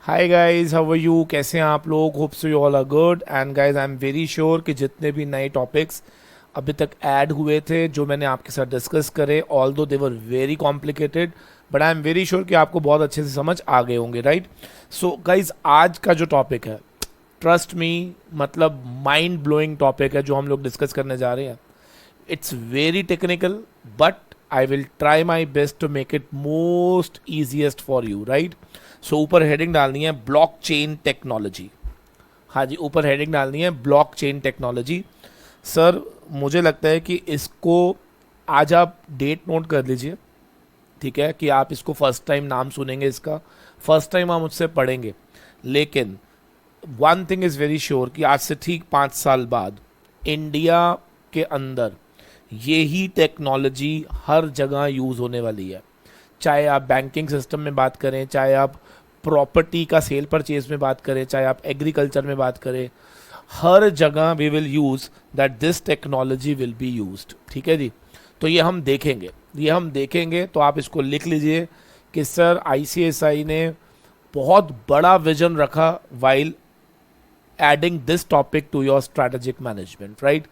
Hi guys, how are you? कैसे हैं आप लोग? Hope so you all are good. And guys, I am very sure कि जितने भी नए टॉपिक्स अभी तक ऐड हुए थे जो मैंने आपके साथ डिस्कस करे, although they were very complicated, but I am very sure कि आपको बहुत अच्छे से समझ आ गए होंगे, राइट? सो गाइस, आज का जो टॉपिक है, ट्रस्ट मी, मतलब माइंड ब्लोइंग टॉपिक है जो हम लोग डिस्कस करने जा रहे हैं। It's very technical, but I will try my best to make it most easiest for you, right? So ऊपर हेडिंग डालनी है ब्लॉक चेन टेक्नोलॉजी। हाँ जी, ऊपर हेडिंग डालनी है ब्लॉक चेन टेक्नोलॉजी। सर, मुझे लगता है कि इसको आज आप डेट नोट कर लीजिए, ठीक है? कि आप इसको फर्स्ट टाइम नाम सुनेंगे, इसका फर्स्ट टाइम आप मुझसे पढ़ेंगे। लेकिन one thing is very sure कि आज से ठीक 5 साल बाद इंडिया के अंदर यही टेक्नोलॉजी हर जगह यूज़ होने वाली है। चाहे आप बैंकिंग सिस्टम में बात करें, चाहे आप प्रॉपर्टी का सेल परचेज में बात करें, चाहे आप एग्रीकल्चर में बात करें, हर जगह we will use that this technology will be used. ठीक है जी? तो ये हम देखेंगे, तो आप इसको लिख लीजिए कि सर आईसीएसआई ने बहुत बड़ा विजन रखा while adding this topic to your strategic management, right?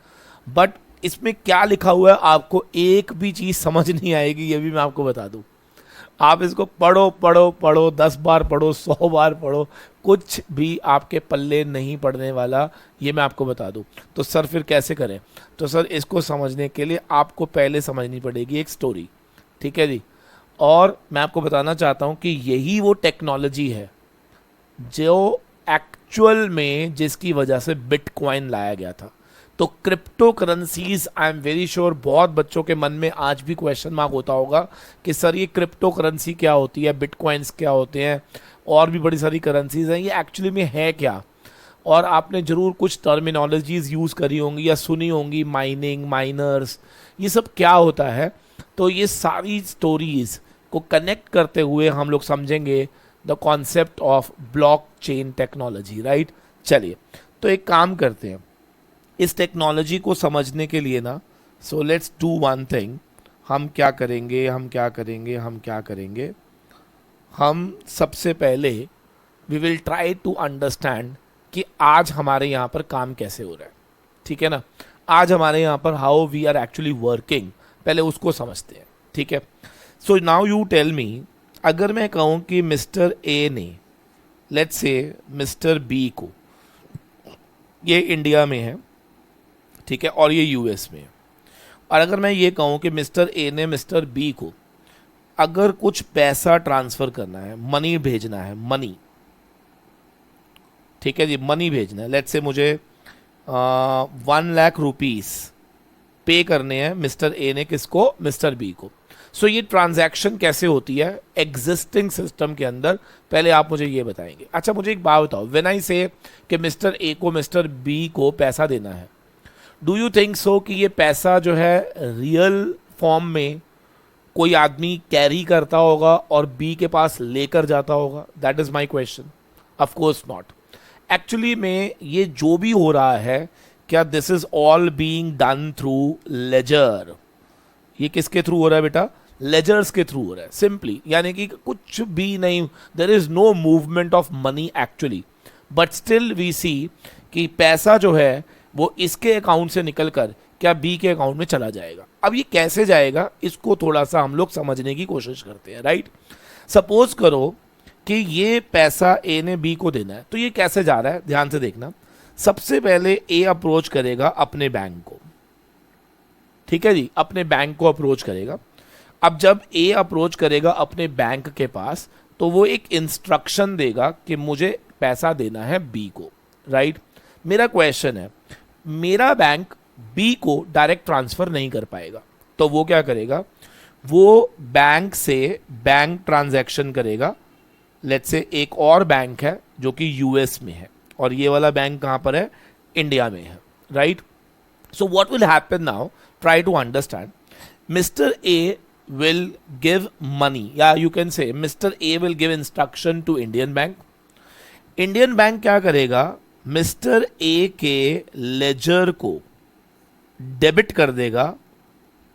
But इसमें क्या लिखा हुआ है आपको एक भी चीज़ समझ नहीं आएगी, ये भी मैं आपको बता दूं। आप इसको पढ़ो पढ़ो पढ़ो, 10 बार पढ़ो, 100 बार पढ़ो, कुछ भी आपके पल्ले नहीं पड़ने वाला, ये मैं आपको बता दूं। तो सर फिर कैसे करें? तो सर इसको समझने के लिए आपको पहले समझनी पड़ेगी एक स्टोरी, ठीक है जी? और मैं आपको बताना चाहता हूं कि यही वो टेक्नोलॉजी है जो एक्चुअल में जिसकी वजह से बिटकॉइन लाया गया था। तो crypto currencies, I am very sure बहुत बच्चों के मन में आज भी क्वेश्चन मार्क होता होगा कि सर ये क्रिप्टो करेंसी क्या होती है, बिटकॉइंस क्या होते हैं, और भी बड़ी सारी करेंसीज हैं, ये एक्चुअली में है क्या? और आपने ज़रूर कुछ टर्मिनोलॉजीज यूज़ करी होंगी या सुनी होंगी, माइनिंग, माइनर्स, ये सब क्या होता है। तो ये सारी स्टोरीज को कनेक्ट करते हुए हम लोग समझेंगे the concept of block chain technology, right? चलिए, तो एक काम करते हैं, इस टेक्नोलॉजी को समझने के लिए ना, so let's do one thing. हम सबसे पहले we will try to understand कि आज हमारे यहाँ पर काम कैसे हो रहा है, ठीक है ना? आज हमारे यहाँ पर how we are actually working, पहले उसको समझते हैं, ठीक है? So now you tell me, अगर मैं कहूँ कि मिस्टर ए ने, लेट्स से मिस्टर बी को, ये इंडिया में है, ठीक है, और ये यूएस में है, और अगर मैं ये कहूँ कि मिस्टर ए ने मिस्टर बी को अगर कुछ पैसा ट्रांसफ़र करना है, मनी भेजना है, मनी, ठीक है जी, मनी भेजना है, लेट्स से मुझे 1 लाख रुपीस पे करने हैं मिस्टर ए ने, किसको? मिस्टर बी को। सो ये ट्रांजैक्शन कैसे होती है एग्जिस्टिंग सिस्टम के अंदर, पहले आप मुझे ये बताएंगे। अच्छा, मुझे एक बात बताओ, व्हेन आई से कि मिस्टर ए को मिस्टर बी को पैसा देना है, डू यू थिंक सो कि ये पैसा जो है रियल फॉर्म में कोई आदमी कैरी करता होगा और बी के पास लेकर जाता होगा? That is my question. Of course not. Actually में ये जो भी हो रहा है, क्या this is all being done through ledger? ये किसके थ्रू हो रहा है बेटा? लेजर्स के थ्रू हो रहा है, सिंपली, यानी कि कुछ भी नहीं, there is no movement of money actually, but still we see कि पैसा जो है वो इसके अकाउंट से निकलकर क्या बी के अकाउंट में चला जाएगा। अब ये कैसे जाएगा, इसको थोड़ा सा हम लोग समझने की कोशिश करते हैं, राइट? सपोज करो कि ये पैसा ए ने बी को देना है, तो ये कैसे जा रहा है, ध्यान से देखना। सबसे पहले ए अप्रोच करेगा अपने बैंक को, ठीक है जी, अपने बैंक को अप्रोच करेगा। अब जब ए अप्रोच करेगा अपने बैंक के पास, तो वो एक इंस्ट्रक्शन देगा कि मुझे पैसा देना है बी को, राइट? मेरा क्वेश्चन है, मेरा बैंक बी को डायरेक्ट ट्रांसफर नहीं कर पाएगा, तो वो क्या करेगा? वो बैंक से बैंक ट्रांजैक्शन करेगा। लेट्स से एक और बैंक है जो कि यूएस में है, और ये वाला बैंक कहां पर है? इंडिया में है, right? So what will happen now, try to understand. Mister A will give money, या you can say Mr. A will give instruction to Indian Bank. Indian bank क्या करेगा? मिस्टर ए के laser को debit कर देगा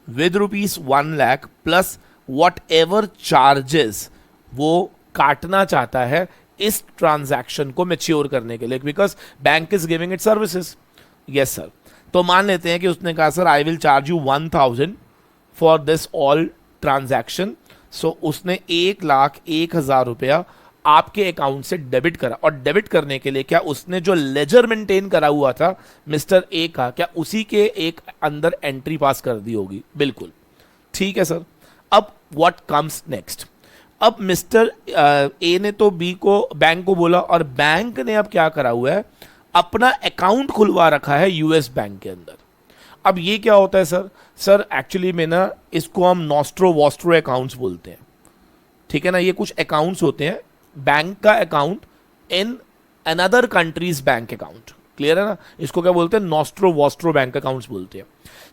with ₹1 lakh plus what ever charges वो काटना चाहता है इस ट्रांजैक्शन को मैच्योर करने के लिए, because bank is giving it services. Yes sir. तो मान लेते हैं कि उसने कहा sir I will charge you 1000 for this all transaction. So उसने 1,01,000 रुपया आपके अकाउंट से डेबिट करा, और डेबिट करने के लिए क्या उसने जो लेजर मेंटेन करा हुआ था मिस्टर ए का, क्या उसी के एक अंदर एंट्री पास कर दी होगी? बिल्कुल ठीक है सर। अब व्हाट कम्स नेक्स्ट? अब मिस्टर ए ने तो बी को, बैंक को बोला, और बैंक ने अब क्या करा हुआ है, अपना अकाउंट खुलवा रखा है यूएस बैंक के अंदर। अब ये क्या होता है सर? सर एक्चुअली में ना इसको हम नॉस्ट्रो वॉस्ट्रो अकाउंट्स बोलते हैं, ठीक है ना। ये कुछ अकाउंट्स होते हैं, बैंक का account in another countries bank account, clear है ना। इसको क्या बोलते हैं? नॉस्ट्रो वॉस्ट्रो बैंक अकाउंट्स बोलते हैं।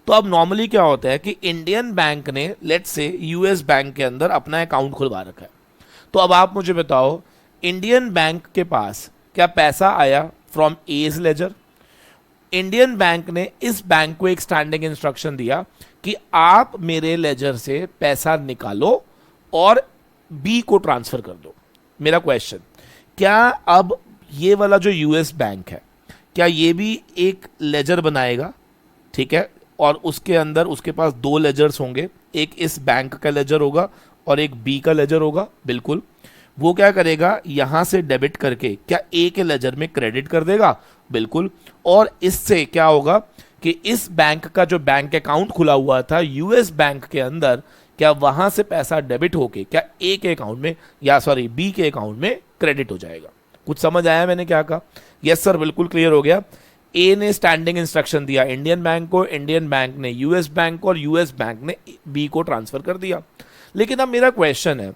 तो अब नॉर्मली क्या होता है कि इंडियन बैंक ने लेट्स से यूएस बैंक के अंदर अपना अकाउंट खुलवा रखा है। तो अब आप मुझे बताओ, इंडियन बैंक के पास क्या पैसा आया from as ledger? Indian bank ने इस बैंक को एक स्टैंडिंग इंस्ट्रक्शन दिया कि आप मेरे लेजर से पैसा निकालो और बी को ट्रांसफर कर दो। मेरा क्वेश्चन, क्या अब ये वाला जो यूएस बैंक है, क्या ये भी एक लेजर बनाएगा? ठीक है, और उसके अंदर उसके पास 2 लेजर्स होंगे, एक इस बैंक का लेजर होगा और एक बी का लेजर होगा। बिल्कुल। वो क्या करेगा, यहां से डेबिट करके क्या ए के लेजर में क्रेडिट कर देगा? बिल्कुल। और इससे क्या होगा कि इस बैंक का जो बैंक अकाउंट खुला हुआ था यूएस बैंक के अंदर, क्या वहां से पैसा डेबिट होके क्या ए के अकाउंट में, या सॉरी बी के अकाउंट में क्रेडिट हो जाएगा? कुछ समझ आया मैंने क्या कहा? यस सर, बिल्कुल क्लियर हो गया। ए ने स्टैंडिंग इंस्ट्रक्शन दिया इंडियन बैंक को, इंडियन बैंक ने यूएस बैंक को, और यूएस बैंक ने बी को ट्रांसफर कर दिया। लेकिन अब मेरा क्वेश्चन है,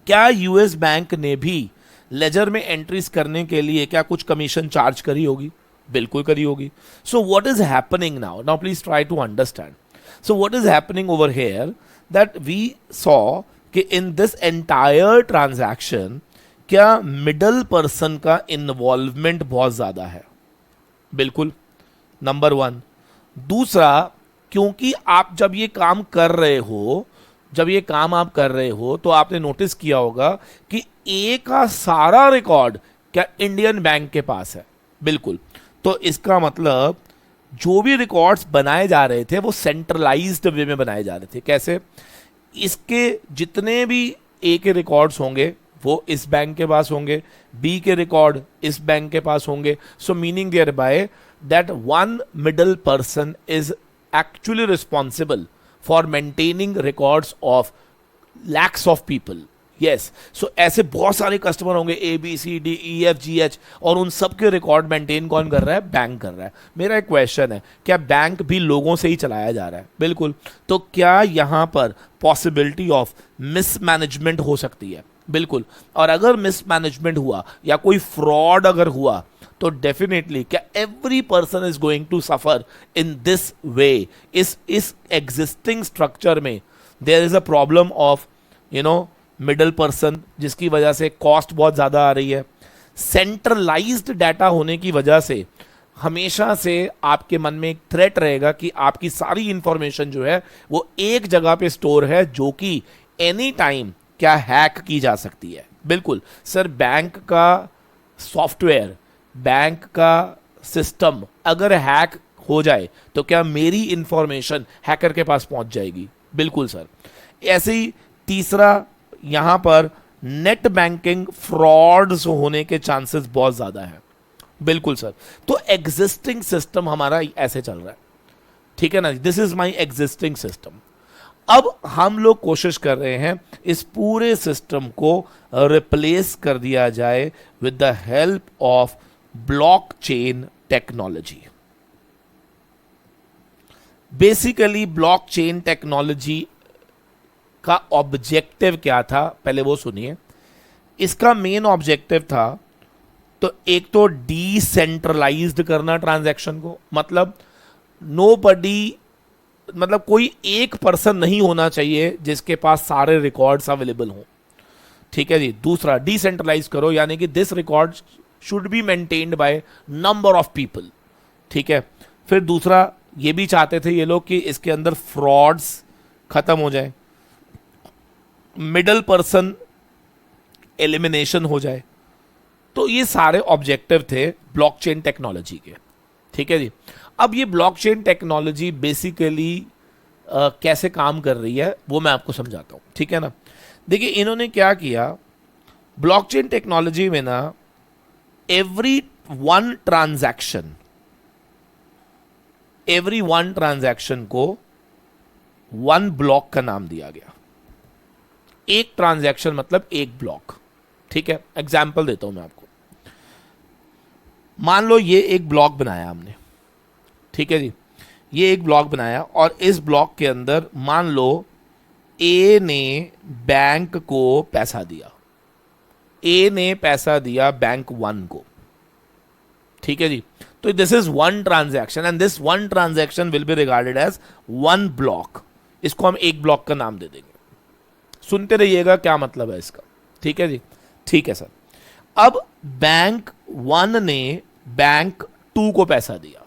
क्या यूएस बैंक ने भी लेजर में एंट्रीज करने के लिए क्या कुछ कमीशन चार्ज करी होगी? बिल्कुल करी होगी। So what is happening now? Now please try to understand. So what is happening over here, that we saw कि इन दिस एंटायर ट्रांजैक्शन क्या मिडल पर्सन का इन्वॉल्वमेंट बहुत ज्यादा है? बिल्कुल, नंबर 1। दूसरा, क्योंकि आप जब ये काम कर रहे हो, तो आपने नोटिस किया होगा कि ए का सारा रिकॉर्ड क्या इंडियन बैंक के पास है? बिल्कुल। तो इसका मतलब जो भी रिकॉर्ड्स बनाए जा रहे थे वो सेंट्रलाइज्ड वे में बनाए जा रहे थे। कैसे? इसके जितने भी ए के रिकॉर्ड्स होंगे वो इस बैंक के पास होंगे, बी के रिकॉर्ड इस बैंक के पास होंगे। सो meaning there by that one middle person is actually responsible for maintaining records of lakhs of people. Yes, सो ऐसे बहुत सारे कस्टमर होंगे, A B C D E F G H, और उन सब के रिकॉर्ड मेंटेन कौन कर रहा है? बैंक कर रहा है। मेरा एक क्वेश्चन है, क्या बैंक भी लोगों से ही चलाया जा रहा है? बिल्कुल। तो क्या यहां पर पॉसिबिलिटी ऑफ मिसमैनेजमेंट हो सकती है? बिल्कुल। और अगर मिसमैनेजमेंट हुआ या कोई फ्रॉड अगर हुआ तो डेफिनेटली क्या every person is going to suffer in this way. इस एग्जिस्टिंग स्ट्रक्चर में there is a problem of middle person, जिसकी वजह से कॉस्ट बहुत ज़्यादा आ रही है। सेंट्रलाइज्ड डाटा होने की वजह से हमेशा से आपके मन में एक थ्रेट रहेगा कि आपकी सारी इंफॉर्मेशन जो है वो एक जगह पे स्टोर है, जो कि एनी टाइम क्या हैक की जा सकती है। बिल्कुल सर, बैंक का सॉफ्टवेयर, बैंक का सिस्टम अगर हैक हो जाए तो क्या मेरी इंफॉर्मेशन हैकर के पास पहुंच जाएगी? बिल्कुल सर। ऐसे ही तीसरा, यहां पर नेट बैंकिंग फ्रॉड्स होने के चांसेस बहुत ज्यादा है। बिल्कुल सर। तो एग्जिस्टिंग सिस्टम हमारा ऐसे चल रहा है, ठीक है ना, this is my existing system. अब हम लोग कोशिश कर रहे हैं इस पूरे सिस्टम को रिप्लेस कर दिया जाए with the help of blockchain technology. Basically blockchain technology का ऑब्जेक्टिव क्या था, पहले वो सुनिए। इसका मेन ऑब्जेक्टिव था तो एक तो डिसेंट्रलाइज्ड करना ट्रांजैक्शन को, मतलब नोबडी, मतलब कोई एक पर्सन नहीं होना चाहिए जिसके पास सारे रिकॉर्ड्स अवेलेबल हों, ठीक है जी। दूसरा, डिसेंट्रलाइज करो, यानी कि this record should be maintained by number of people, ठीक है। फिर दूसरा, ये भी चाहते थे ये लोग कि इसके अंदर फ्रॉड्स खत्म हो जाए, मिडल पर्सन एलिमिनेशन हो जाए, तो ये सारे ऑब्जेक्टिव थे ब्लॉकचेन टेक्नोलॉजी के, ठीक है जी। अब ये ब्लॉकचेन टेक्नोलॉजी बेसिकली कैसे काम कर रही है वो मैं आपको समझाता हूँ, ठीक है ना। देखिए इन्होंने क्या किया, ब्लॉकचेन टेक्नोलॉजी में ना एवरी वन ट्रांजैक्शन को वन ब्लॉक का नाम दिया गया। एक ट्रांजैक्शन मतलब एक ब्लॉक, ठीक है। एग्जाम्पल देता हूं मैं आपको। मान लो ये एक ब्लॉक बनाया हमने, ठीक है जी, ये एक ब्लॉक बनाया और इस ब्लॉक के अंदर मान लो ए ने बैंक को पैसा दिया, ए ने पैसा दिया बैंक 1 को, ठीक है जी। तो this is one transaction and this one transaction will be regarded as one block. इसको हम एक ब्लॉक का नाम दे देंगे। सुनते रहिएगा क्या मतलब है इसका, ठीक है जी, ठीक है सर। अब बैंक 1 ने बैंक 2 को पैसा दिया,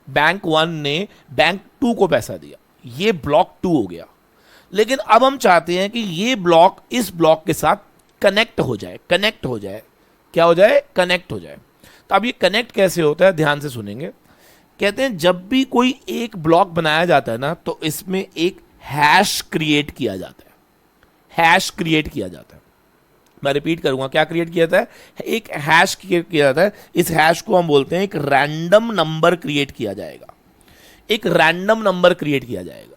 बैंक 1 ने बैंक 2 को पैसा दिया, ये ब्लॉक 2 हो गया। लेकिन अब हम चाहते हैं कि ये ब्लॉक इस ब्लॉक के साथ कनेक्ट हो जाए, क्या हो जाए, कनेक्ट हो जाए। तो अब ये कनेक्ट कैसे होता है, ध्यान से सुनेंगे। कहते हैं जब भी कोई एक ब्लॉक बनाया जाता है ना, तो इसमें एक हैश क्रिएट किया जाता है, हैश क्रिएट किया जाता है। मैं रिपीट करूंगा, क्या क्रिएट किया जाता है, एक हैश क्रिएट किया जाता है। इस हैश को हम बोलते हैं एक रैंडम नंबर क्रिएट किया जाएगा, एक रैंडम नंबर क्रिएट किया जाएगा,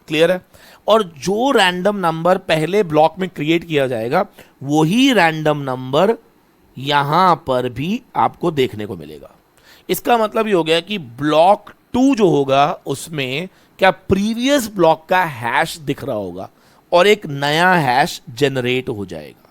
क्लियर है। और जो रैंडम नंबर पहले ब्लॉक में क्रिएट किया जाएगा वही रैंडम नंबर यहां पर भी आपको देखने को मिलेगा। इसका मतलब ये हो गया कि ब्लॉक 2 जो होगा उसमें क्या प्रीवियस ब्लॉक का हैश दिख रहा होगा और एक नया हैश जनरेट हो जाएगा।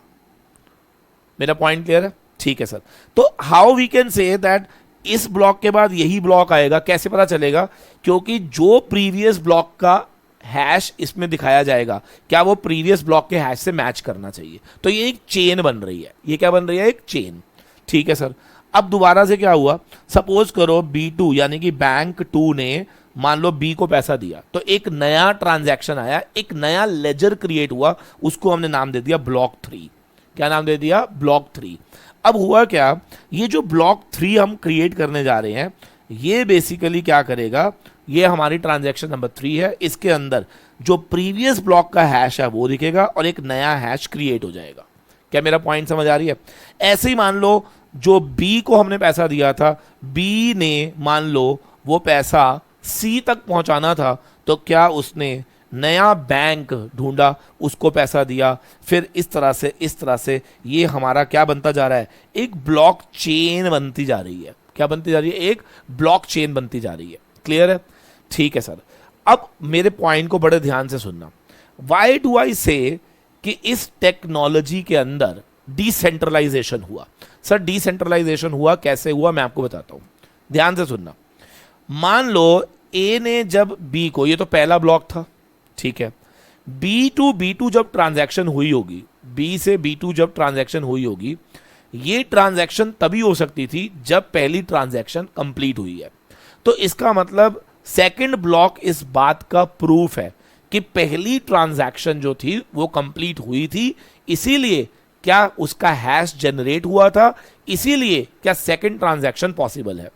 मेरा पॉइंट क्लियर है, ठीक है सर। तो how we can say that इस ब्लॉक के बाद यही ब्लॉक आएगा, कैसे पता चलेगा, क्योंकि जो प्रीवियस ब्लॉक का हैश इसमें दिखाया जाएगा क्या वो प्रीवियस ब्लॉक के हैश से मैच करना चाहिए। तो ये एक चेन बन रही है, ये क्या बन रही है, एक चेन, ठीक है सर। अब दोबारा से क्या हुआ, सपोज करो B2 यानी कि बैंक 2 ने मान लो B को पैसा दिया, तो एक नया ट्रांजैक्शन आया, एक नया लेजर क्रिएट हुआ, उसको हमने नाम दे दिया ब्लॉक 3। क्या नाम दे दिया, ब्लॉक 3। अब हुआ क्या, ये जो ब्लॉक 3 हम क्रिएट करने जा रहे हैं, ये बेसिकली क्या करेगा, ये हमारी ट्रांजैक्शन नंबर 3 है, इसके अंदर जो प्रीवियस ब्लॉक का हैश है वो दिखेगा और एक नया हैश क्रिएट हो जाएगा। क्या मेरा पॉइंट समझ आ रही है। ऐसे ही मान लो जो B को हमने पैसा दिया था, B ने मान लो वो पैसा C तक पहुंचाना था, तो क्या उसने नया बैंक ढूंढा, उसको पैसा दिया, फिर इस तरह से ये हमारा क्या बनता जा रहा है, एक ब्लॉक चेन बनती जा रही है। क्या बनती जा रही है, एक ब्लॉक चेन बनती जा रही है, क्लियर है, ठीक है सर। अब मेरे पॉइंट को बड़े ध्यान से सुनना। वाई डू आई से कि इस टेक्नोलॉजी के अंदर डिसेंट्रलाइजेशन हुआ। सर डिसेंट्रलाइजेशन हुआ कैसे हुआ, मैं आपको बताता हूं, ध्यान से सुनना। मान लो ए ने जब B को, ये तो पहला ब्लॉक था, ठीक है, B2 जब ट्रांजैक्शन हुई होगी, B से B2 जब ट्रांजैक्शन हुई होगी, ये ट्रांजैक्शन तभी हो सकती थी जब पहली ट्रांजैक्शन कंप्लीट हुई है। तो इसका मतलब सेकंड ब्लॉक इस बात का प्रूफ है कि पहली ट्रांजैक्शन जो थी वो कंप्लीट हुई थी, इसीलिए क्या उसका हैश जनरेट हुआ था, इसीलिए क्या सेकंड ट्रांजैक्शन पॉसिबल है।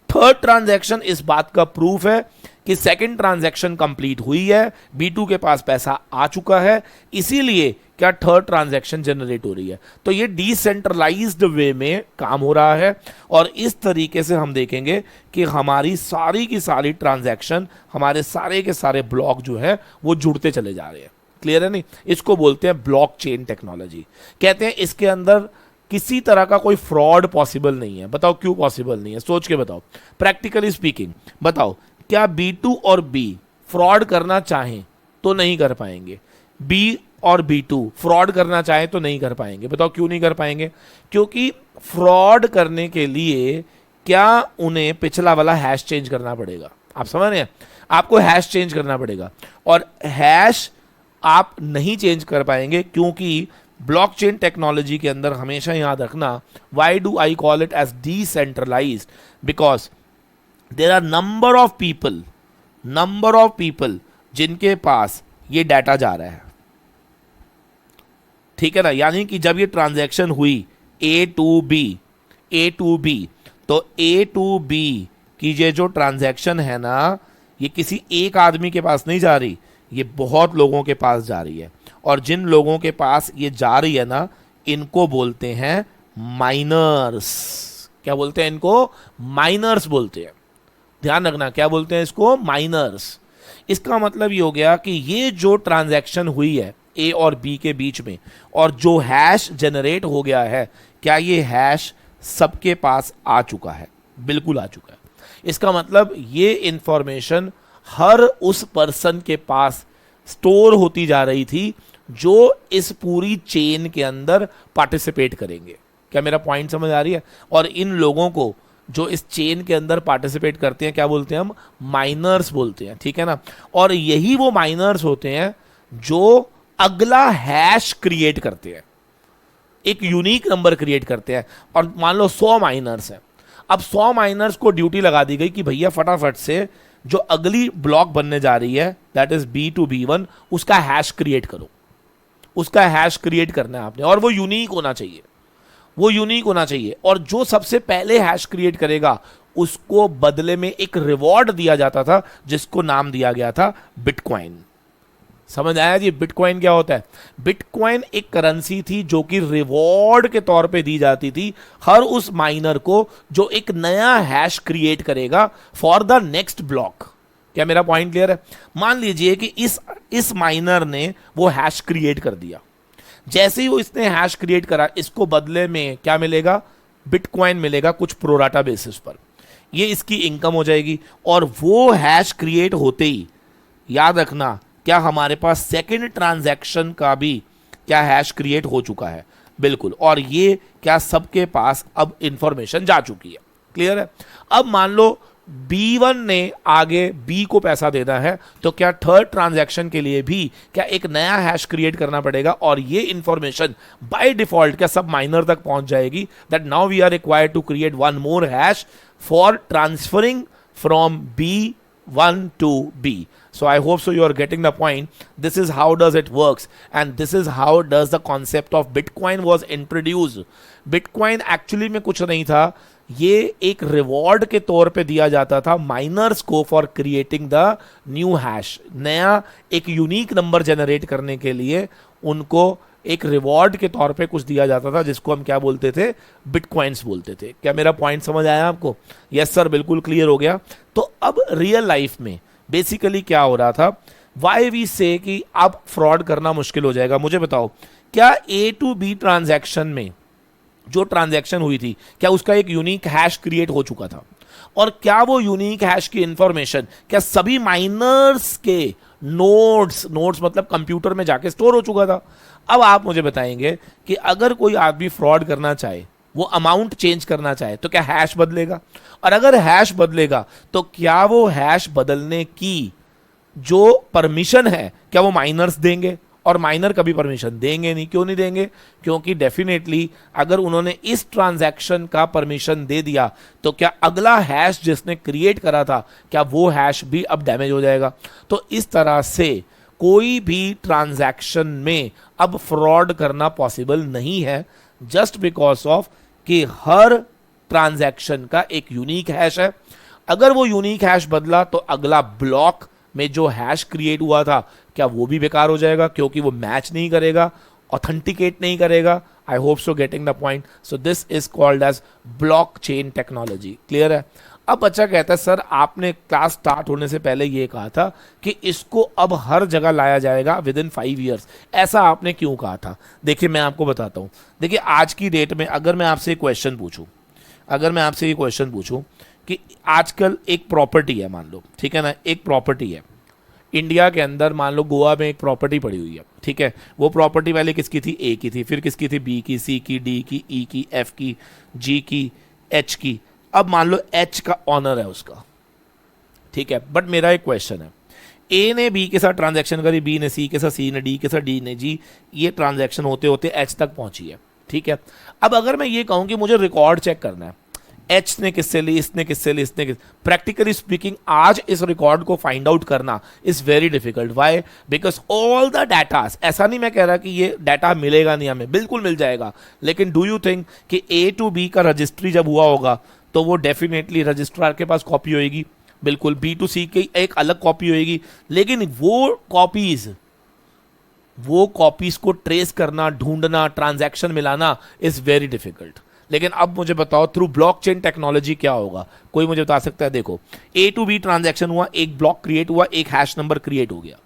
थर्ड ट्रांजैक्शन इस बात का प्रूफ है कि सेकंड ट्रांजैक्शन कंप्लीट हुई है, B2 के पास पैसा आ चुका है, इसीलिए क्या थर्ड ट्रांजैक्शन जनरेट हो रही है। तो ये डिसेंट्रलाइज्ड वे में काम हो रहा है और इस तरीके से हम देखेंगे कि हमारी सारी की सारी ट्रांजैक्शन, हमारे सारे के सारे ब्लॉक जो है वो जुड़ते चले जा रहे हैं, क्लियर है नहीं। इसको बोलते हैं ब्लॉकचेन टेक्नोलॉजी। कहते हैं इसके अंदर किसी तरह का कोई फ्रॉड पॉसिबल नहीं है। बताओ क्यों पॉसिबल नहीं है, सोच के बताओ, प्रैक्टिकली स्पीकिंग बताओ। क्या B2 और B फ्रॉड करना चाहें तो नहीं कर पाएंगे, B और B2 फ्रॉड करना चाहें तो नहीं कर पाएंगे। बताओ क्यों नहीं कर पाएंगे, क्योंकि फ्रॉड करने के लिए क्या उन्हें पिछला वाला हैश चेंज करना पड़ेगा। आप समझ रहे हैं, आपको हैश चेंज करना पड़ेगा और हैश आप नहीं चेंज कर पाएंगे, क्योंकि ब्लॉकचेन टेक्नोलॉजी के अंदर हमेशा याद रखना, why do I call it as decentralised, because there are number of people जिनके पास ये डाटा जा रहा है, ठीक है ना। यानी कि जब ये ट्रांजैक्शन हुई A to B, A to B, तो ए टू बी की ये जो ट्रांजैक्शन है ना, ये किसी एक आदमी के पास नहीं जा रही, ये बहुत लोगों के पास जा रही है। और जिन लोगों के पास ये जा रही है ना, इनको बोलते हैं माइनर्स। क्या बोलते हैं इनको? माइनर्स बोलते हैं। ध्यान रखना, क्या बोलते हैं इसको? माइनर्स। इसका मतलब ये हो गया कि ये जो ट्रांजैक्शन हुई है ए और बी के बीच में, और जो हैश जनरेट हो गया है, क्या ये हैश सबके पास आ चुका है? बिल्कुल आ चुका है। इसका मतलब ये इंफॉर्मेशन हर उस पर्सन के पास स्टोर होती जा रही थी जो इस पूरी चेन के अंदर पार्टिसिपेट करेंगे। क्या मेरा पॉइंट समझ आ रही है? और इन लोगों को जो इस चेन के अंदर पार्टिसिपेट करते हैं, क्या बोलते हैं हम? माइनर्स बोलते हैं, ठीक है ना। और यही वो माइनर्स होते हैं जो अगला हैश क्रिएट करते हैं, एक यूनिक नंबर क्रिएट करते हैं। और मान लो 100 माइनर्स हैं, अब 100 माइनर्स को ड्यूटी लगा दी गई कि भैया फटाफट से जो अगली ब्लॉक बनने जा रही है, that is B to B1, उसका हैश क्रिएट करो। उसका हैश क्रिएट करना है आपने, और वो यूनिक होना चाहिए, वो यूनिक होना चाहिए। और जो सबसे पहले हैश क्रिएट करेगा उसको बदले में एक रिवॉर्ड दिया जाता था, जिसको नाम दिया गया था बिटकॉइन। समझ आया जी बिटकॉइन क्या होता है? बिटकॉइन एक करेंसी थी जो कि रिवॉर्ड के तौर पे दी जाती थी हर उस माइनर को जो एक नया हैश क्रिएट करेगा फॉर द नेक्स्ट ब्लॉक। क्या मेरा पॉइंट क्लियर है? मान लीजिए कि इस माइनर ने वो हैश क्रिएट कर दिया। जैसे ही वो इसने हैश क्रिएट करा, इसको बदले में क्या मिलेगा? बिटकॉइन मिलेगा कुछ प्रोराटा बेसिस पर। ये इसकी इनकम हो जाएगी। और वो हैश क्रिएट होते ही याद रखना, क्या हमारे पास सेकंड ट्रांजैक्शन का भी क्या हैश क्रिएट हो चुका है? बिल्कुल। और ये क्या सबके पास अब इंफॉर्मेशन जा चुकी है। क्लियर है? अब मान लो B1 ने आगे B को पैसा देना है, तो क्या थर्ड ट्रांजैक्शन के लिए भी क्या एक नया हैश क्रिएट करना पड़ेगा? और ये इंफॉर्मेशन बाय डिफॉल्ट क्या सब माइनर तक पहुंच जाएगी, that now we are required to create one more hash for transferring from B1 to B. So I hope so you are getting the point. This is how does it works, and this is how does the concept of Bitcoin was introduced. Bitcoin actually में कुछ नहीं था, ये एक reward के तौर पे दिया जाता था माइनर्स को for creating the new hash. नया एक यूनिक नंबर जनरेट करने के लिए उनको एक रिवॉर्ड के तौर पे कुछ दिया जाता था, जिसको हम क्या बोलते थे? बिटकॉइंस बोलते थे। क्या मेरा पॉइंट समझ आया आपको? यस सर, बिल्कुल क्लियर हो गया। तो अब रियल लाइफ में बेसिकली क्या हो रहा था? वाई वी से कि अब फ्रॉड करना मुश्किल हो जाएगा। मुझे बताओ, क्या A to B ट्रांजैक्शन में जो ट्रांजैक्शन हुई थी, क्या उसका एक यूनिक हैश क्रिएट हो चुका था? और क्या वो यूनिक हैश की इंफॉर्मेशन क्या सभी माइनर्स के नोड्स मतलब कंप्यूटर में जाके स्टोर हो चुका था? अब आप मुझे बताएंगे कि अगर कोई आदमी फ्रॉड करना चाहे, वो अमाउंट चेंज करना चाहे, तो क्या हैश बदलेगा? और अगर हैश बदलेगा तो क्या वो हैश बदलने की जो परमिशन है, क्या वो माइनर्स देंगे? और माइनर कभी परमिशन देंगे नहीं। क्यों नहीं देंगे? क्योंकि डेफिनेटली अगर उन्होंने इस ट्रांजैक्शन का परमिशन दे दिया तो क्या अगला हैश जिसने क्रिएट करा था, क्या वो हैश भी अब डैमेज हो जाएगा? तो इस तरह से कोई भी ट्रांजैक्शन में अब फ्रॉड करना पॉसिबल नहीं है, जस्ट बिकॉज ऑफ कि हर ट्रांजैक्शन का एक यूनिक हैश है। अगर वो यूनिक हैश बदला तो अगला ब्लॉक में जो हैश क्रिएट हुआ था, क्या वो भी बेकार हो जाएगा? क्योंकि वो मैच नहीं करेगा, ऑथेंटिकेट नहीं करेगा। I hope so getting the point. So this is called as blockchain technology. Clear है? अब बच्चा कहता है सर आपने क्लास स्टार्ट होने से पहले ये कहा था कि इसको अब हर जगह लाया जाएगा विद इन 5 ईयर्स, ऐसा आपने क्यों कहा था? देखिए मैं आपको बताता हूँ। देखिए आज की डेट में अगर मैं आपसे क्वेश्चन पूछूं, कि आजकल एक प्रॉपर्टी है, मान लो, ठीक है ना, एक प्रॉपर्टी है इंडिया के अंदर, मान लो गोवा में एक प्रॉपर्टी पड़ी हुई है, ठीक है। वो प्रॉपर्टी पहले किसकी थी? ए की थी, फिर किसकी थी? बी की, सी की, डी की, ई की, एफ की, जी की, एच की। अब मान लो एच का ऑनर है उसका, ठीक है। बट मेरा एक क्वेश्चन है, ए ने बी के साथ ट्रांजैक्शन करी, बी ने सी के साथ, सी ने डी के साथ, डी ने जी, ये ट्रांजैक्शन होते होते एच तक पहुंची है, ठीक है। अब अगर मैं ये कहूं कि मुझे रिकॉर्ड चेक करना है, एच ने किससे ली, इसने किससे ली, इसने किस, प्रैक्टिकली स्पीकिंग आज इस रिकॉर्ड को फाइंड आउट करना is very difficult. Why? Because all the data, ऐसा नहीं मैं कह रहा कि ये डाटा मिलेगा नहीं हमें, बिल्कुल मिल जाएगा, लेकिन डू यू थिंक कि ए टू बी का रजिस्ट्री जब हुआ होगा तो वो डेफिनेटली रजिस्ट्रार के पास कॉपी होएगी, बिल्कुल बी टू सी की एक अलग कॉपी होएगी, लेकिन वो कॉपीज को ट्रेस करना, ढूंढना, ट्रांजैक्शन मिलाना इज वेरी डिफिकल्ट. लेकिन अब मुझे बताओ थ्रू ब्लॉकचेन टेक्नोलॉजी क्या होगा? कोई मुझे बता सकता है? देखो, ए टू बी ट्रांजैक्शन हुआ, एक ब्लॉक क्रिएट हुआ, एक हैश नंबर क्रिएट हो गया,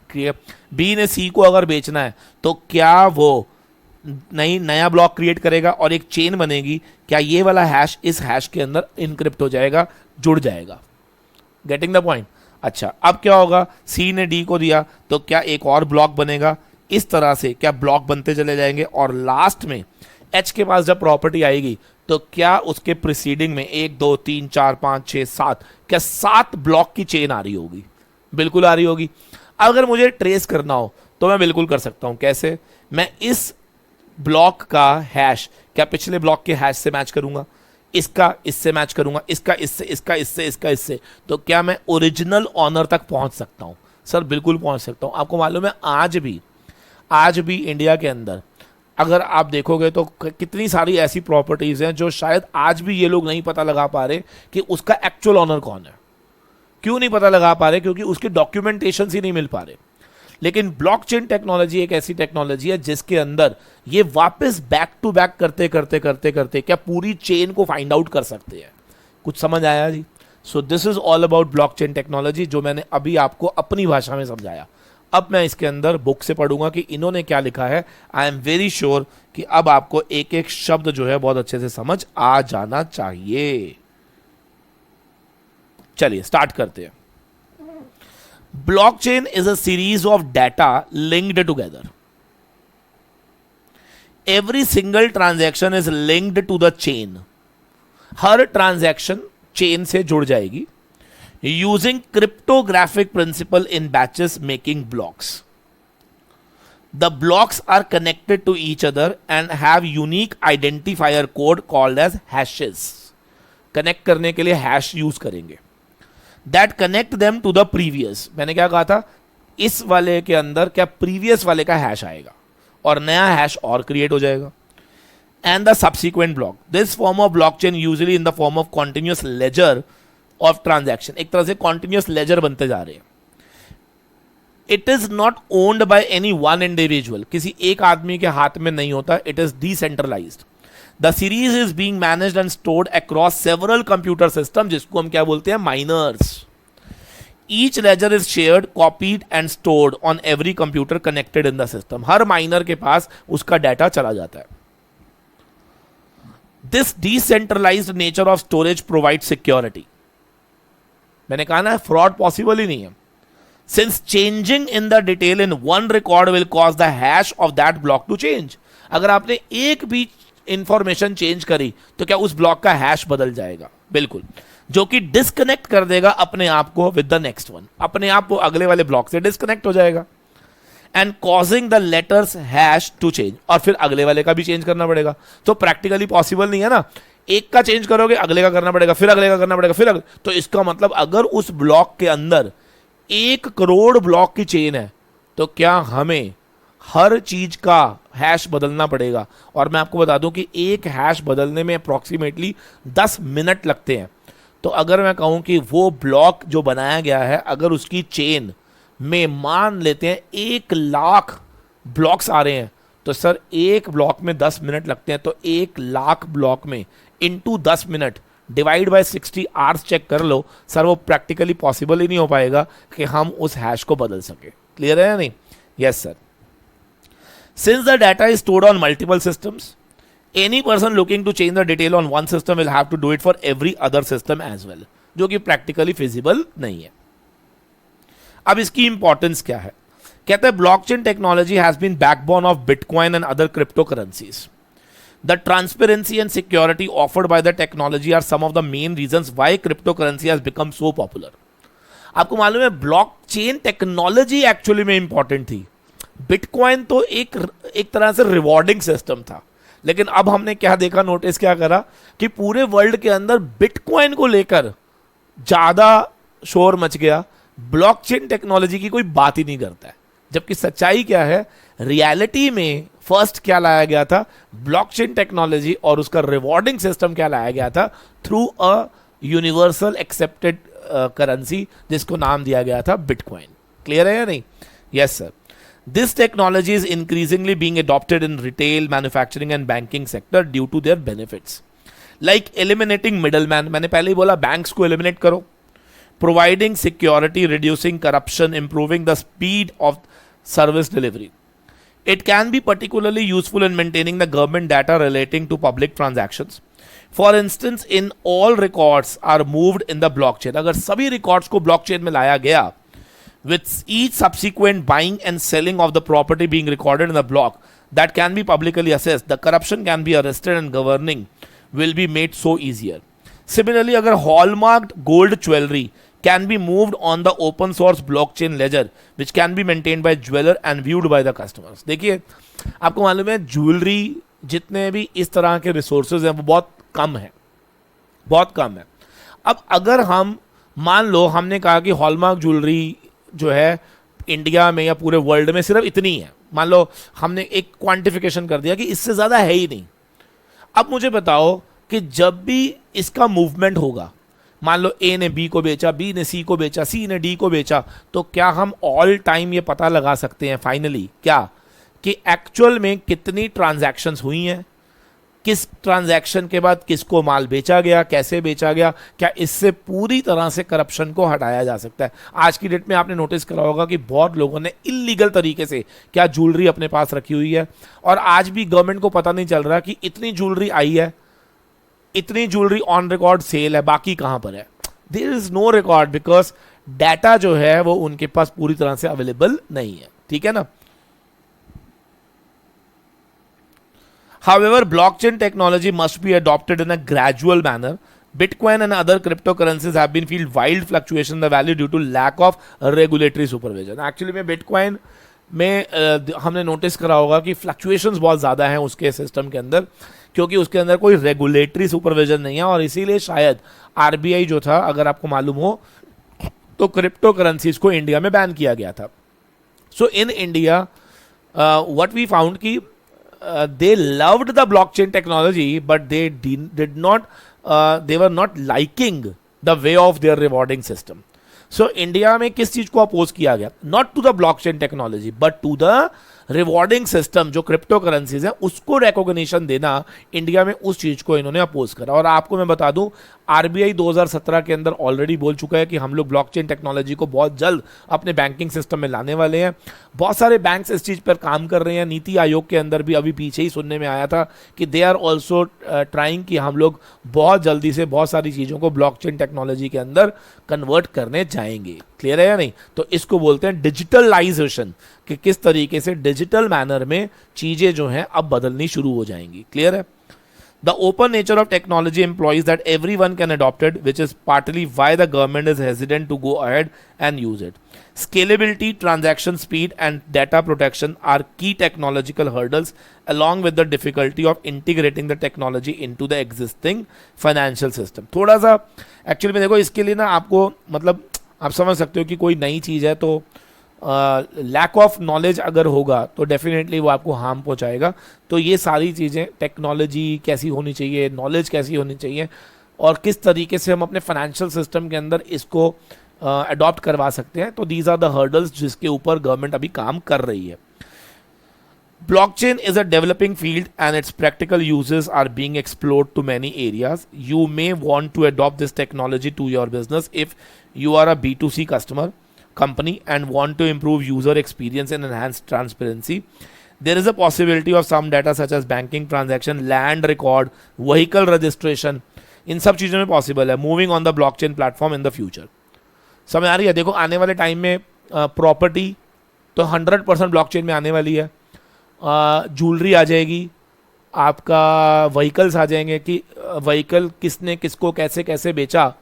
क्लियर. बी ने सी को अगर बेचना है तो क्या वो नया ब्लॉक क्रिएट करेगा और एक चेन बनेगी? क्या ये वाला हैश इस हैश के अंदर इनक्रिप्ट हो जाएगा, जुड़ जाएगा? Getting the point. अच्छा, अब क्या होगा? सी ने डी को दिया तो क्या एक और ब्लॉक बनेगा? इस तरह से क्या ब्लॉक बनते चले जाएंगे, और लास्ट में एच के पास जब प्रॉपर्टी आएगी तो क्या उसके प्रीसीडिंग में 1 2 3 4 5 6 7 क्या 7 ब्लॉक की चेन आ रही होगी? बिल्कुल आ रही होगी. अगर मुझे ट्रेस करना हो तो मैं बिल्कुल कर सकता हूं. कैसे? मैं इस ब्लॉक का हैश क्या पिछले ब्लॉक के हैश से मैच करूंगा, इसका इससे मैच करूंगा, इसका इससे, इसका इससे, इसका इससे, तो क्या मैं ओरिजिनल ऑनर तक पहुंच सकता हूं? सर बिल्कुल पहुंच सकता हूं. आपको मालूम है आज भी इंडिया के अंदर अगर आप देखोगे तो कितनी सारी ऐसी प्रॉपर्टीज हैं जो शायद आज भी ये लोग नहीं पता लगा पा रहे कि उसका एक्चुअल ऑनर कौन है. क्यों नहीं पता लगा पा रहे? क्योंकि उसके डॉक्यूमेंटेशन ही नहीं मिल पा रहे. लेकिन ब्लॉकचेन टेक्नोलॉजी एक ऐसी टेक्नोलॉजी है जिसके अंदर ये वापस बैक टू बैक करते करते करते करते क्या पूरी चेन को फाइंड आउट कर सकते हैं. कुछ समझ आया जी? So this is all about blockchain technology, जो मैंने अभी आपको अपनी भाषा में समझाया. अब मैं इसके अंदर बुक से पढ़ूंगा कि इन्होंने क्या लिखा है. आई एम वेरी श्योर कि अब आपको एक एक शब्द जो है बहुत अच्छे से समझ आ जाना चाहिए. चलिए स्टार्ट करते हैं. Blockchain is a series of data linked together. Every single transaction is linked to the chain. Her transaction chain से जुड़ जाएगी using cryptographic principle in batches making blocks. The blocks are connected to each other and have unique identifier code called as hashes. Connect करने के लिए hash use करेंगे. That connect them to the previous. मैंने क्या कहा था? इस वाले के अंदर क्या प्रीवियस वाले का हैश आएगा और नया हैश और क्रिएट हो जाएगा. And the subsequent block. This form of blockchain usually in the form of continuous ledger of transaction. एक तरह से कॉन्टिन्यूअस लेजर बनते जा रहे हैं. It is not owned by any one individual. किसी एक आदमी के हाथ में नहीं होता. It is decentralised. The series is being managed and stored across several computer systems, जिसको हम क्या बोलते हैं? Miners. Each ledger is shared, copied and stored on every computer connected in the system. Her minor के पास उसका data चला जाता है. This decentralized nature of storage provides security. मैंने कहा ना, फ्रॉड पॉसिबल ही नहीं है. Since changing in the detail in one record will cause the hash of that block to change. अगर आपने एक भी इंफॉर्मेशन चेंज करी तो क्या उस ब्लॉक का हैश बदल जाएगा? बिल्कुल. जो कि डिस्कनेक्ट कर देगा अपने आप को विद द नेक्स्ट वन. अपने आप वो अगले वाले ब्लॉक से डिस्कनेक्ट हो जाएगा. And causing the latter's hash to change. और फिर अगले वाले का भी चेंज करना पड़ेगा. तो प्रैक्टिकली पॉसिबल नहीं है ना. एक का चेंज करोगे, अगले का करना पड़ेगा, फिर अगले का करना पड़ेगा, फिर तो इसका मतलब अगर उस ब्लॉक के अंदर 1 करोड़ ब्लॉक की चेन है तो क्या हमें हर चीज का हैश बदलना पड़ेगा? और मैं आपको बता दूं कि एक हैश बदलने में अप्रॉक्सीमेटली 10 मिनट लगते हैं. तो अगर मैं कहूं कि वो ब्लॉक जो बनाया गया है, अगर उसकी चेन में मान लेते हैं 1 लाख ब्लॉक्स आ रहे हैं, तो सर एक ब्लॉक में 10 मिनट लगते हैं. तो 1 लाख ब्लॉक में into 10 minute divide by 60 hours check कर लो सर. वो प्रैक्टिकली पॉसिबल ही नहीं हो पाएगा कि हम उस हैश को बदल सके. क्लियर है या नहीं? Yes sir. Since the data is stored on multiple systems, any person looking to change the detail on one system will have to do it for every other system as well, जो कि practically feasible नहीं है. अब इसकी importance क्या है? कहते हैं blockchain technology has been backbone of bitcoin and other cryptocurrencies. The transparency and security offered by the technology are some of the main reasons why cryptocurrency has become so popular. आपको मालूम है blockchain technology actually में important थी. Bitcoin तो एक तरह से rewarding system था, लेकिन अब हमने क्या देखा, नोटिस क्या करा कि पूरे वर्ल्ड के अंदर बिटकॉइन को लेकर ज्यादा शोर मच गया, ब्लॉकचेन टेक्नोलॉजी की कोई बात ही नहीं करता है। जबकि सच्चाई क्या है, रियलिटी में फर्स्ट क्या लाया गया था, ब्लॉकचेन टेक्नोलॉजी, और उसका रिवॉर्डिंग सिस्टम क्या लाया गया था, through a universal accepted currency जिसको नाम दिया गया था बिटकॉइन। क्लियर है या नहीं? Yes sir. This technology is increasingly being adopted in retail, manufacturing and banking sector due to their benefits like eliminating middleman, मैंने पहले ही बोला बैंक्स को एलिमिनेट करो, providing security, reducing corruption, improving the speed of service delivery. It can be particularly useful in maintaining the government data relating to public transactions. For instance, in all records are moved in the blockchain. अगर सभी records को blockchain में लाया गया, with each subsequent buying and selling of the property being recorded in the block that can be publicly assessed, the corruption can be arrested and governing will be made so easier. Similarly, अगर hallmarked gold jewelry can be moved on the open source blockchain ledger which can be maintained by jeweler and viewed by the customers. देखिए, आपको मालूम है jewellery जितने भी इस तरह के रिसोर्सेज हैं वो बहुत कम है, बहुत कम है। अब अगर हम मान लो हमने कहा कि हॉलमार्क ज्वेलरी जो है इंडिया में या पूरे वर्ल्ड में सिर्फ इतनी है, मान लो हमने एक क्वांटिफिकेशन कर दिया कि इससे ज़्यादा है ही नहीं। अब मुझे बताओ कि जब भी इसका मूवमेंट होगा, मान लो ए ने बी को बेचा, बी ने सी को बेचा, सी ने डी को बेचा, तो क्या हम ऑल टाइम ये पता लगा सकते हैं फाइनली क्या कि एक्चुअल में कितनी ट्रांजैक्शंस हुई हैं, किस ट्रांजैक्शन के बाद किसको माल बेचा गया, कैसे बेचा गया? क्या इससे पूरी तरह से करप्शन को हटाया जा सकता है? आज की डेट में आपने नोटिस करा होगा कि बहुत लोगों ने इलीगल तरीके से क्या ज्वेलरी अपने पास रखी हुई है, और आज भी गवर्नमेंट को पता नहीं चल रहा कि इतनी ज्वेलरी आई है, इतनी ज्वेलरी ऑन रिकॉर्ड सेल है, बाकी कहां पर है? There is no record because data जो है वो उनके पास पूरी तरह से अवेलेबल नहीं है। ठीक है ना? However, blockchain technology must be adopted in a gradual manner. Bitcoin and other cryptocurrencies have been feel wild fluctuation in the value due to lack of regulatory supervision. Actually में Bitcoin में हमने notice करा होगा कि fluctuations बहुत ज़्यादा हैं उसके सिस्टम के अंदर, क्योंकि उसके अंदर कोई रेगुलेटरी सुपरविजन नहीं है, और इसीलिए शायद आरबीआई जो था, अगर आपको मालूम हो तो क्रिप्टो करेंसीज को इंडिया में बैन किया गया था। So in India what we found कि they loved the blockchain technology but they did not they were not liking the way of their rewarding system. So India में किस चीज को अपोज किया गया? Not to the blockchain technology but to the rewarding system जो cryptocurrencies है उसको recognition देना, इंडिया में उस चीज को इन्होंने अपोज करा। और आपको मैं बता दूं, आरबीआई 2017 के अंदर ऑलरेडी बोल चुका है कि हम लोग ब्लॉकचेन टेक्नोलॉजी को बहुत जल्द अपने बैंकिंग सिस्टम में लाने वाले हैं। बहुत सारे बैंक्स इस चीज पर काम कर रहे हैं। नीति आयोग के अंदर भी अभी पीछे ही सुनने में आया था कि दे आर ऑल्सो ट्राइंग कि हम लोग बहुत जल्दी से बहुत सारी चीजों को ब्लॉकचेन टेक्नोलॉजी के अंदर कन्वर्ट करने जाएंगे। क्लियर है या नहीं? तो इसको बोलते हैं डिजिटलाइजेशन, कि किस तरीके से डिजिटल मैनर में चीजें जो हैं अब बदलनी शुरू हो जाएंगी। क्लियर है? The open nature of technology employs that everyone can adopt it, which is partly why the government is hesitant to go ahead and use it. Scalability, transaction speed, and data protection are key technological hurdles, along with the difficulty of integrating the technology into the existing financial system. थोड़ा सा actually में देखो, इसके लिए ना आपको मतलब आप समझ सकते हो कि कोई नई चीज़ है तो लैक ऑफ नॉलेज अगर होगा तो डेफिनेटली वो आपको हार्म पहुंचाएगा। तो ये सारी चीज़ें, टेक्नोलॉजी कैसी होनी चाहिए, नॉलेज कैसी होनी चाहिए, और किस तरीके से हम अपने फाइनेंशियल सिस्टम के अंदर इसको अडॉप्ट करवा सकते हैं, तो दीज आर द हर्डल्स जिसके ऊपर गवर्नमेंट अभी काम कर रही है। Blockchain is a developing field and its practical uses are being explored to many areas. You may want to adopt this technology to your business if you are a B2C customer company and want to improve user experience and enhance transparency. There is a possibility of some data such as banking transaction, land record, vehicle registration, इन सब चीज़ों में possible है moving on the blockchain platform in the future. समझ आ रही है? देखो, आने वाले टाइम में प्रॉपर्टी तो 100% ब्लॉकचेन में आने वाली है, ज्वेलरी आ जाएगी, आपका व्हीकल्स आ जाएंगे कि व्हीकल किसने किसको कैसे कैसे बेचा।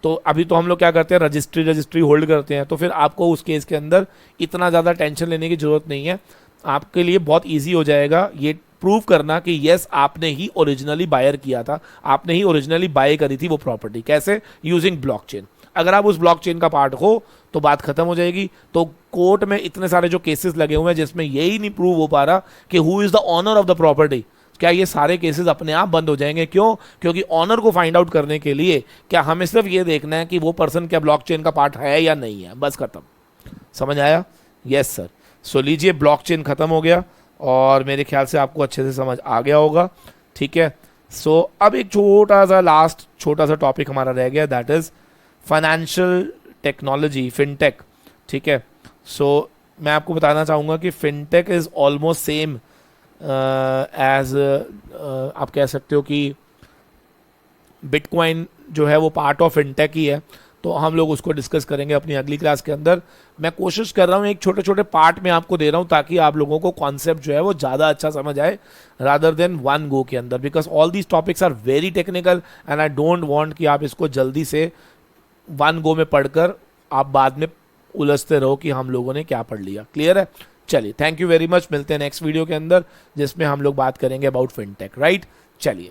तो अभी तो हम लोग क्या करते हैं, रजिस्ट्री होल्ड करते हैं, तो फिर आपको उस केस के अंदर इतना ज़्यादा टेंशन लेने की ज़रूरत नहीं है। आपके लिए बहुत ईजी हो जाएगा ये प्रूव करना कि यस आपने ही ओरिजिनली बायर किया था, आपने ही ओरिजिनली बाय करी थी वो प्रॉपर्टी। कैसे? Using blockchain. अगर आप उस ब्लॉकचेन का पार्ट हो तो बात खत्म हो जाएगी। तो कोर्ट में इतने सारे जो केसेस लगे हुए हैं जिसमें यही नहीं प्रूव हो पा रहा कि who is the owner of the property, क्या ये सारे केसेस अपने आप बंद हो जाएंगे? क्यों? क्योंकि ऑनर को फाइंड आउट करने के लिए क्या हमें सिर्फ ये देखना है कि वो पर्सन क्या ब्लॉकचेन का पार्ट है या नहीं है, बस खत्म। समझ आया? Yes sir. सो लीजिए, ब्लॉकचेन खत्म हो गया और मेरे ख्याल से आपको अच्छे से समझ आ गया होगा। ठीक है, सो अब एक छोटा सा टॉपिक हमारा रह गया, that is financial technology, fintech. ठीक है, सो मैं आपको बताना चाहूँगा कि fintech is almost same as आप कह सकते हो कि बिटकॉइन जो है वो पार्ट ऑफ फिनटेक ही है। तो हम लोग उसको डिस्कस करेंगे अपनी अगली क्लास के अंदर। मैं कोशिश कर रहा हूँ एक छोटे छोटे पार्ट में आपको दे रहा हूँ ताकि आप लोगों को कॉन्सेप्ट जो है वो ज़्यादा अच्छा समझ आए रादर देन वन गो के अंदर, because all these topics are very technical and I don't want कि आप इसको जल्दी से वन गो में पढ़कर आप बाद में उलझते रहो कि हम लोगों ने क्या पढ़ लिया। क्लियर है? चलिए, थैंक यू वेरी मच। मिलते हैं नेक्स्ट वीडियो के अंदर जिसमें हम लोग बात करेंगे अबाउट फिनटेक। राइट, चलिए।